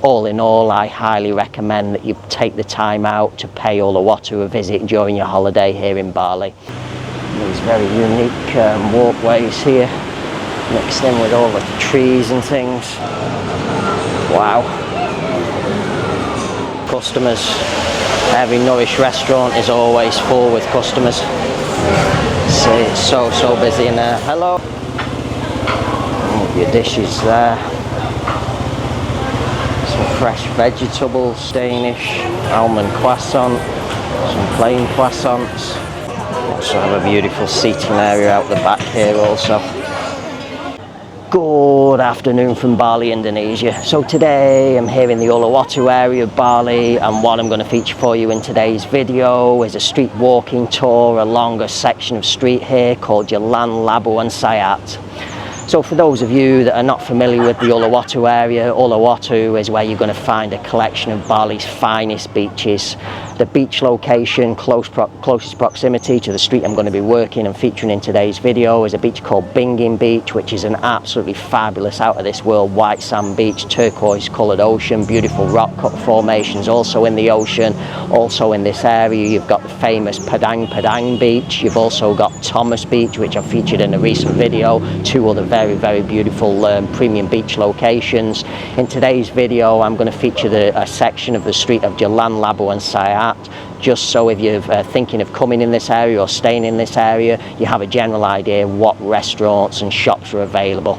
All in all, I highly recommend that you take the time out to pay Uluwatu a visit during your holiday here in Bali. These very unique walkways here, mixed in with all the trees and things. Wow. Customers. Every Nourish restaurant is always full with customers. See, it's so busy in there. Hello. Your dishes there. Some fresh vegetables, Danish, almond croissant, some plain croissants. Also have a beautiful seating area out the back here also. Good afternoon from Bali, Indonesia. So today I'm here in the Uluwatu area of Bali, and what I'm going to feature for you in today's video is a street walking tour along a section of street here called Jalan Labuansait. So for those of you that are not familiar with the Uluwatu area, Uluwatu is where you're going to find a collection of Bali's finest beaches. The beach location closest proximity to the street I'm going to be working and featuring in today's video is a beach called Bingin Beach, which is an absolutely fabulous, out of this world white sand beach, turquoise coloured ocean, beautiful rock cut formations also in the ocean. Also in this area you've got the famous Padang Beach. You've also got Thomas Beach, which I've featured in a recent video. Two other very beautiful premium beach locations. In today's video I'm going to feature a section of the street of Jalan Labuansait, just so if you're thinking of coming in this area or staying in this area, you have a general idea what restaurants and shops are available.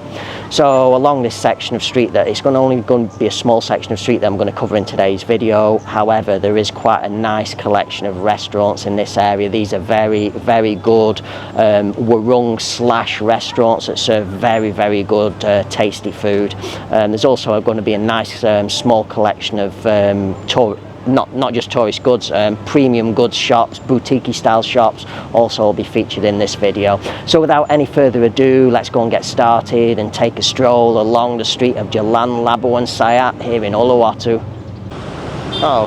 So along this section of street, that it's only going to be a small section of street that I'm going to cover in today's video. However, there is quite a nice collection of restaurants in this area. These are very good warung slash restaurants that serve very good tasty food. There's also going to be a nice small collection of not just tourist goods, premium goods shops, boutique style shops also will be featured in this video. So without any further ado, let's go and get started and take a stroll along the street of Jalan Labuansait here in Uluwatu.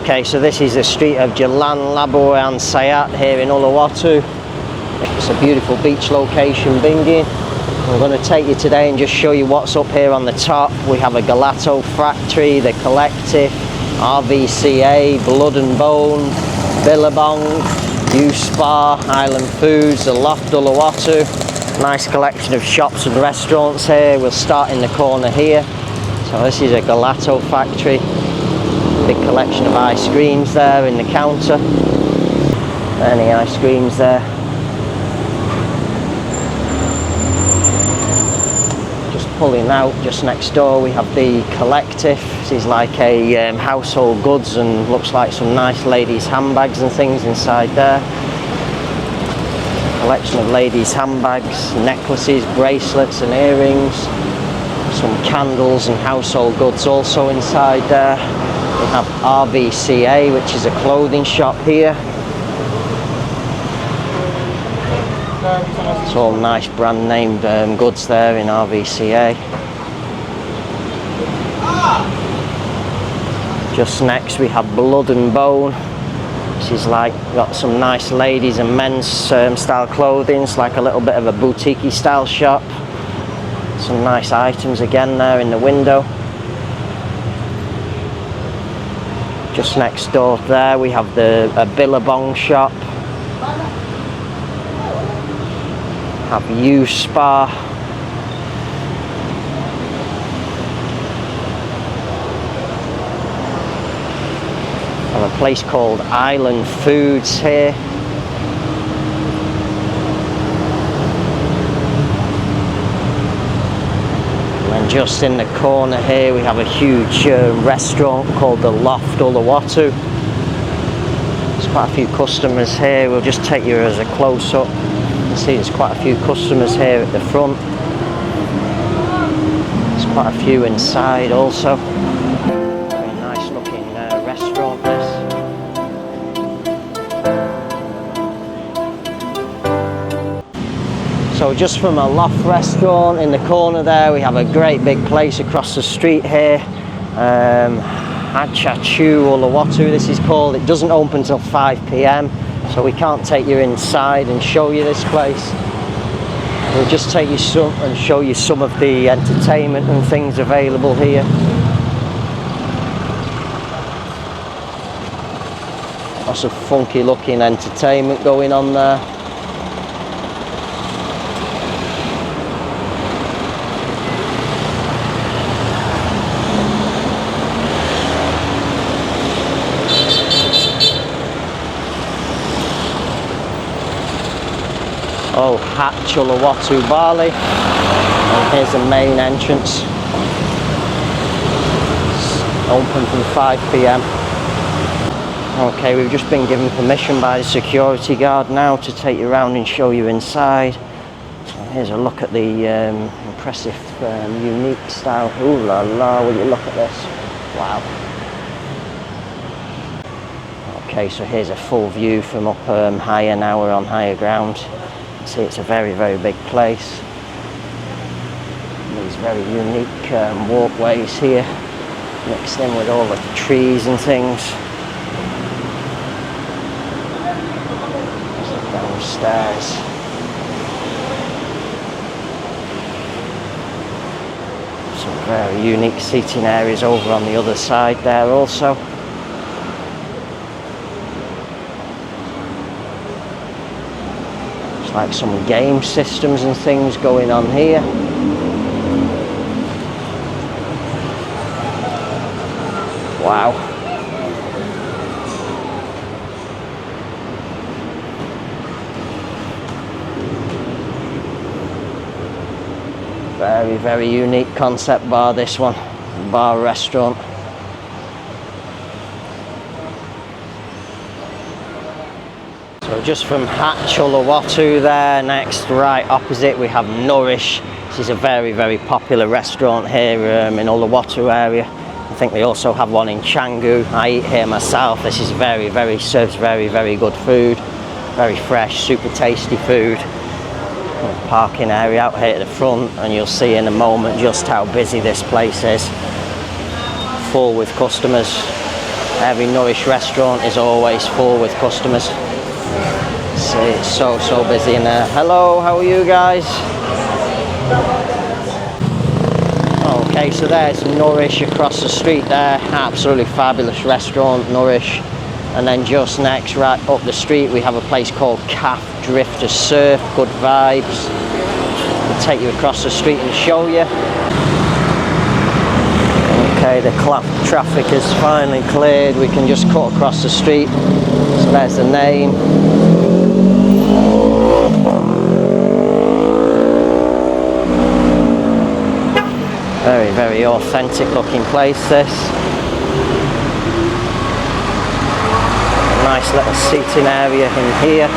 Okay, so this is the street of Jalan Labuansait here in Uluwatu. It's a beautiful beach location, Bingin. I'm going to take you today and just show you what's up here on the top. We have a gelato factory, the collective, RVCA, Blood and Bone, Billabong, U-Spa, Island Foods, the Loft Uluwatu. Nice collection of shops and restaurants here. We'll start in the corner here. So this is a gelato factory. Big collection of ice creams there in the counter. Any ice creams there. Pulling out just next door we have the collective. This is like a household goods and looks like some nice ladies handbags and things inside there. Collection of ladies handbags, necklaces, bracelets and earrings. Some candles and household goods also inside there. We have RVCA, which is a clothing shop here. It's all nice brand name goods there in RVCA. Just next we have Blood and Bone. This is like, got some nice ladies and men's style clothing. It's like a little bit of a boutique style shop. Some nice items again there in the window. Just next door there we have a Billabong shop. Have U-Spa. Have a place called Island Foods here. And then just in the corner here we have a huge restaurant called the Loft Uluwatu. There's quite a few customers here. We'll just take you as a close-up. You can see there's quite a few customers here at the front. There's quite a few inside also. Very nice looking restaurant this. So just from a Loft restaurant in the corner there we have a great big place across the street here. Satu-Satu Uluwatu this is called. It doesn't open until 5 PM. So we can't take you inside and show you this place. We'll just take you and show you some of the entertainment and things available here. Lots of funky looking entertainment going on there. Oh, Uluwatu, Bali. And here's the main entrance. It's open from 5 p.m. Okay, we've just been given permission by the security guard now to take you around and show you inside. Here's a look at the impressive, unique style. Ooh la la, will you look at this? Wow. Okay, so here's a full view from up higher now, we're on higher ground. See, it's a very, very big place. These very unique walkways here, mixed in with all the trees and things. Downstairs. Some very unique seating areas over on the other side there also. Like some game systems and things going on here. Wow. Very, very unique concept bar, this one. Bar restaurant. So just from Uluwatu there, next right opposite we have Nourish. This is a very, very popular restaurant here in Uluwatu area. I think they also have one in Canggu. I eat here myself. This is serves very, very good food. Very fresh, super tasty food. Parking area out here at the front, and you'll see in a moment just how busy this place is. Full with customers. Every Nourish restaurant is always full with customers. See, it's so busy in there. Hello, how are you guys? Okay, so there's Nourish across the street there. Absolutely fabulous restaurant, Nourish. And then just next, right up the street, we have a place called Calf Drifter Surf. Good vibes. We'll take you across the street and show you. Okay, the traffic is finally cleared. We can just cut across the street. So there's the name. Very, very authentic looking place, this. A nice little seating area in here.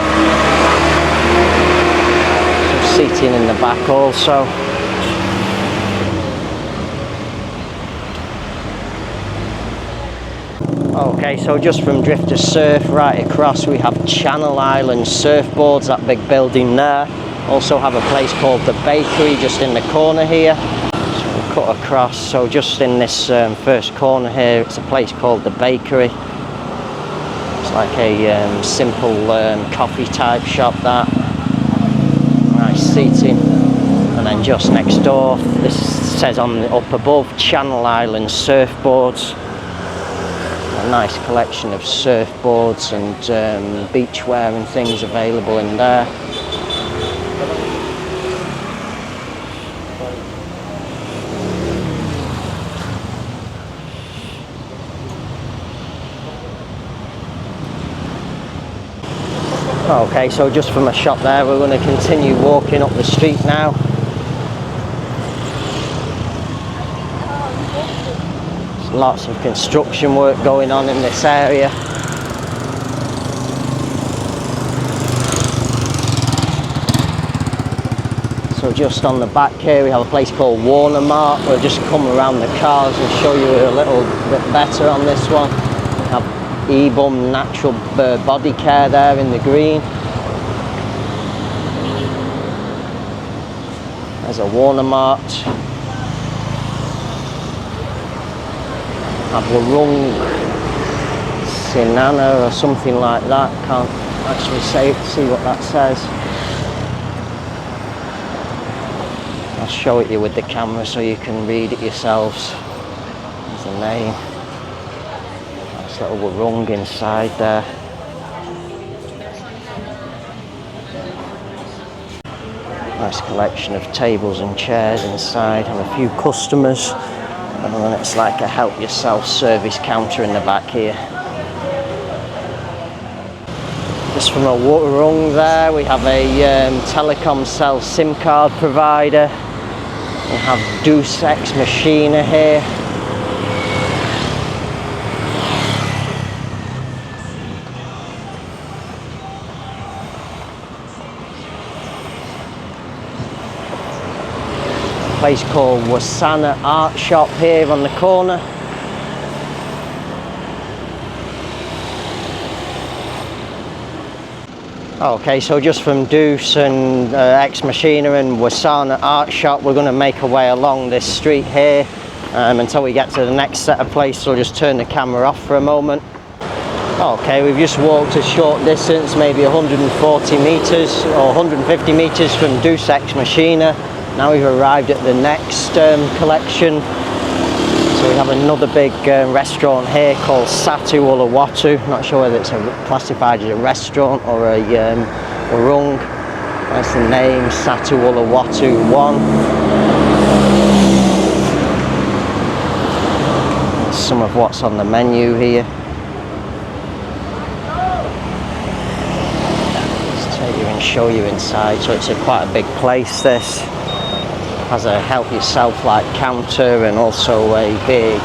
Some seating in the back also. Okay, so just from Drifter Surf right across we have Channel Island Surfboards, that big building there. Also have a place called the Bakery just in the corner here. So we'll cut across, so just in this first corner here it's a place called the Bakery. It's like a simple coffee type shop, that. Nice seating. And then just next door, this says on the up above, Channel Island Surfboards. A nice collection of surfboards and beachwear and things available in there. Okay, so just from a shop there, we're going to continue walking up the street now. Lots of construction work going on in this area. So just on the back here we have a place called Warner Mart. We'll just come around the cars and show you a little bit better on this one. We have Ebum Natural Body Care there in the green. There's a Warner Mart. Warung Sinana or something like that. Can't actually see what that says. I'll show it you with the camera so you can read it yourselves. There's the name. That's a little warung inside there. Nice collection of tables and chairs inside and a few customers. And then it's like a help yourself service counter in the back here. Just from a rung there, we have a telecom cell SIM card provider. We have Deus Ex Machina here. A place called Wasana Art Shop here on the corner. Okay, so just from Deus and Ex Machina and Wasana Art Shop, we're going to make our way along this street here until we get to the next set of places. I'll just turn the camera off for a moment. Okay, we've just walked a short distance, maybe 140 metres or 150 metres from Deus Ex Machina. Now we've arrived at the next collection. So we have another big restaurant here called Satu Uluwatu. Not sure whether it's classified as a restaurant or a rung. That's the name, Satu Uluwatu 1. That's some of what's on the menu here. Let's take you and show you inside. So it's quite a big place, this. Has a help yourself like counter and also a big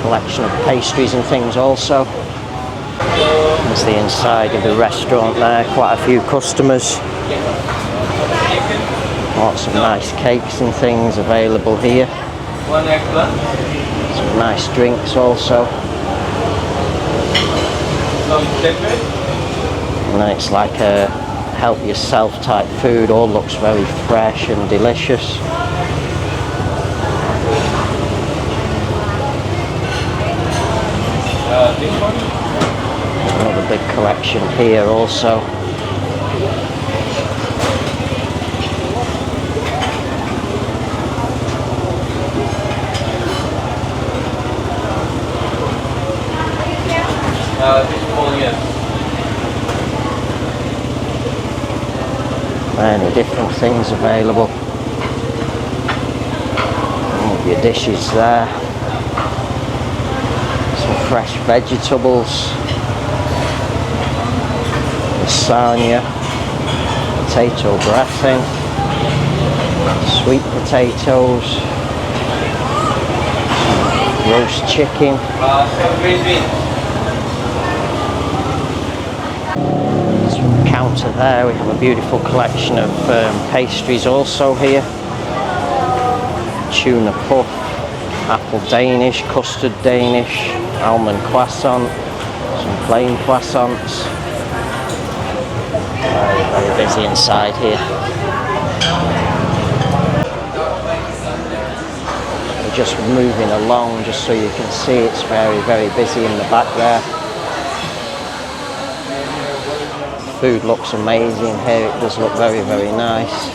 collection of pastries and things also. There's the inside of the restaurant there, quite a few customers. Lots of nice cakes and things available here. Some nice drinks also. And then it's like a help yourself type food, all looks very fresh and delicious. Another big collection here also. Many different things available. All of your dishes there. Some fresh vegetables. Lasagna. Potato gratin. Sweet potatoes. Some roast chicken. Counter there, we have a beautiful collection of pastries also here. Tuna puff, apple Danish, custard Danish, almond croissant, some plain croissants. Very, very busy inside here. We're just moving along just so you can see it's very, very busy in the back there. Food looks amazing here, it does look very, very nice.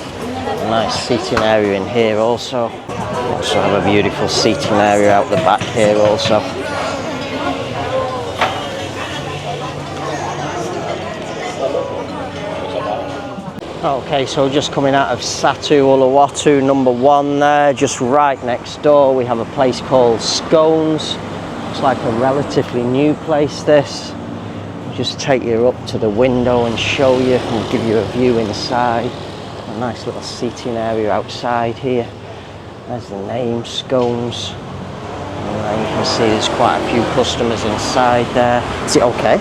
A nice seating area in here also. Also have a beautiful seating area out the back here also. Okay, so just coming out of Satu Uluwatu number 1 there, just right next door we have a place called Scones. It's like a relatively new place this. Just take you up to the window and show you and give you a view inside. A nice little seating area outside here. There's the name, Scones. And you can see there's quite a few customers inside there. Is it okay?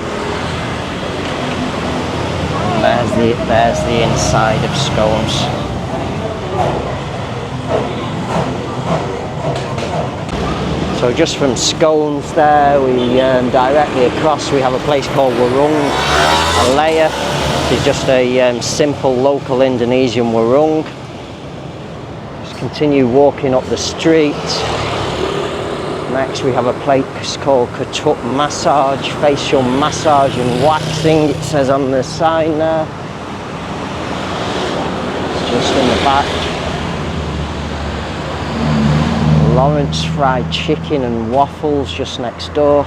And there's the inside of Scones. So just from Scones there, we directly across we have a place called Warung Alaya. It's just a simple local Indonesian warung. Just continue walking up the street. Next we have a place called Katup Massage, facial massage and waxing, it says on the sign there. It's just in the back. Lawrence fried chicken and waffles just next door.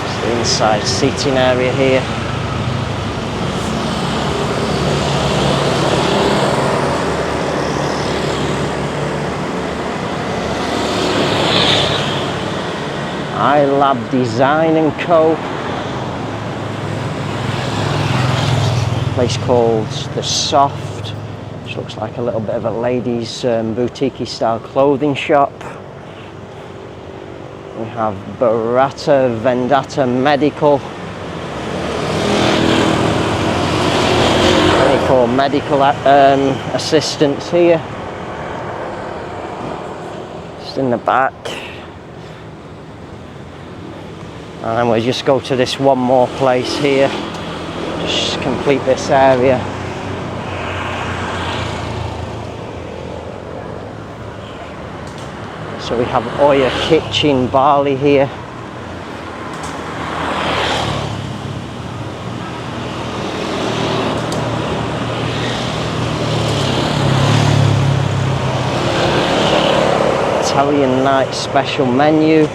It's the inside seating area here. iLab Design and Co. Place called The Soft, which looks like a little bit of a ladies' boutique style clothing shop. We have Barata Vendata Medical. Medical assistants here. Just in the back. And then we'll just go to this one more place here. Just complete this area. So we have Oya Kitchen Bali here. Italian night special menu.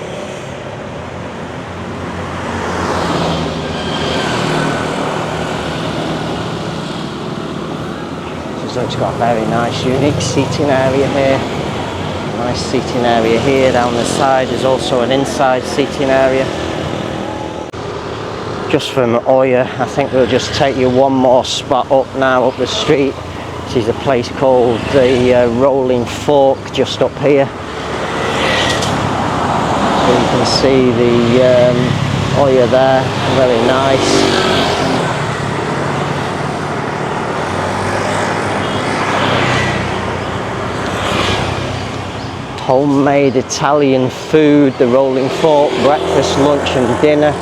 So it's got a very nice unique seating area here. Nice seating area here. Down the side there's also an inside seating area. Just from Oya, I think we'll just take you one more spot up now, up the street. This is a place called the Rolling Fork, just up here. So you can see the Oya there, very nice. Homemade Italian food, the Rolling Fork, breakfast, lunch and dinner.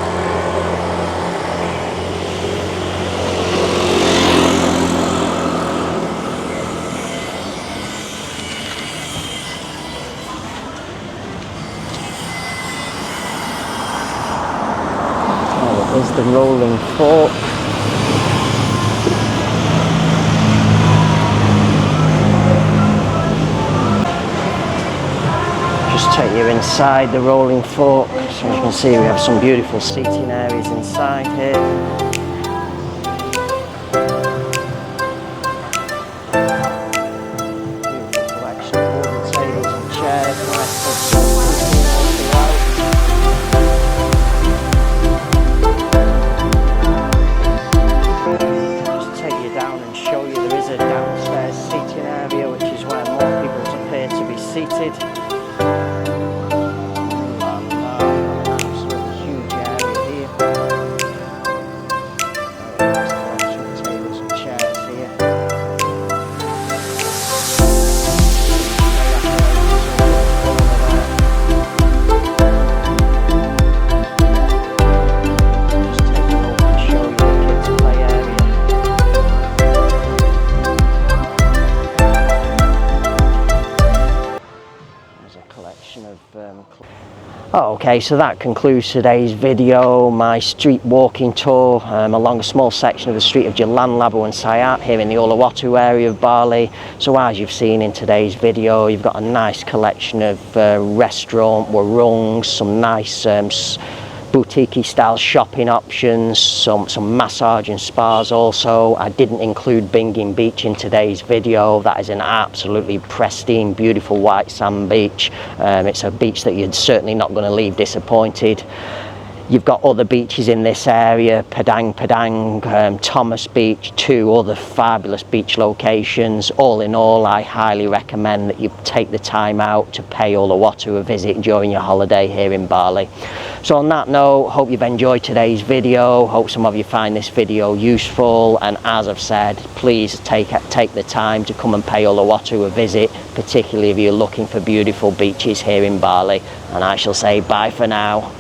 Oh, there's the Rolling Fork. Just take you inside the Rolling Fork. So you can see we have some beautiful seating areas inside here. Beautiful collection of wooden tables and chairs. Nice just take you down and show you there is a downstairs seating area, which is where more people appear to be seated. Okay, so that concludes today's video, my street walking tour along a small section of the street of Jalan Labuansait here in the Uluwatu area of Bali. So as you've seen in today's video, you've got a nice collection of restaurant warungs, some nice boutique style shopping options, some massage and spas also. I didn't include Bingin Beach in today's video. That is an absolutely pristine, beautiful white sand beach. It's a beach that you're certainly not going to leave disappointed. You've got other beaches in this area, Padang, Thomas Beach, two other fabulous beach locations. All in all, I highly recommend that you take the time out to pay Uluwatu a visit during your holiday here in Bali. So on that note, hope you've enjoyed today's video. Hope some of you find this video useful. And as I've said, please take the time to come and pay Uluwatu a visit, particularly if you're looking for beautiful beaches here in Bali. And I shall say bye for now.